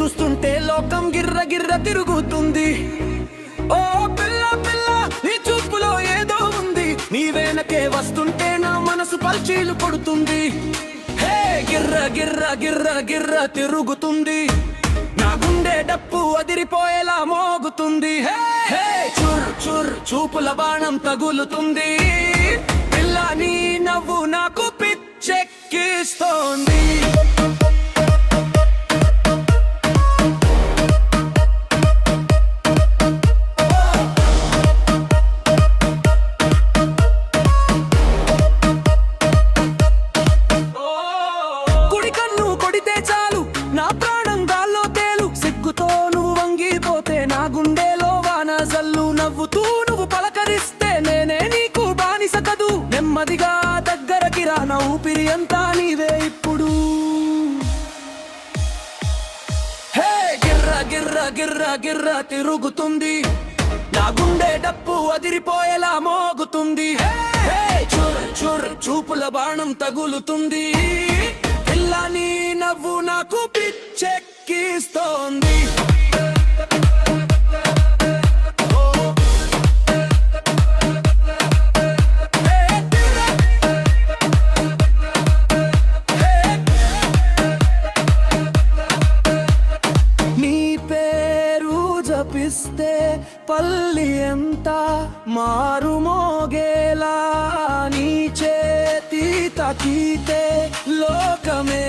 చూస్తుంటే లోకం గిర్ర గిర్ర తిరుగుతుంది. ఓ పిల్ల పిల్ల నీ చూపులో ఏదో ఉంది, నీ వెనకే వస్తుంటే నా మనసు పల్చీలు కొడుతుంది. హే గిర్ర గిర్ర గిర్ర గిర్ర తిరుగుతుంది, నా గుండె డప్పు అదిరిపోయేలా మోగుతుంది. హే చుర్ చుర్ చూపుల బాణం తగులుతుంది, పిల్ల నీ నవ్వు నాకు పిచ్చెక్కిస్తోంది. కుడి కన్ను కొడితే చాలు నా ప్రాణం గాల్లో తేలు, సిగ్గుతో నువ్వు వంగిపోతే నా గుండెలో వాన జల్లు, నవ్వుతూ నువ్వు పలకరిస్తే నేనే నీకు బానిస కదూ, నెమ్మదిగా దగ్గరకి రా నా ఊపిరి అంతా నీవే ఇప్పుడు. హే గిర్ర గిర్ర గిర్ర గిర్ర తిరుగుతుంది, నా గుండె డప్పు అదిరిపోయేలా మోగుతుంది. హే చుర్ చుర్ చూపుల బాణం తగులుతుంది, పిల్ల నీ నవ్వు నాకు పిచ్చెక్కిస్తోంది. నీ పేరు జపిస్తే పల్లి ఎంత మారు మోగేలా, నీ చేతి తాకితే లోకమే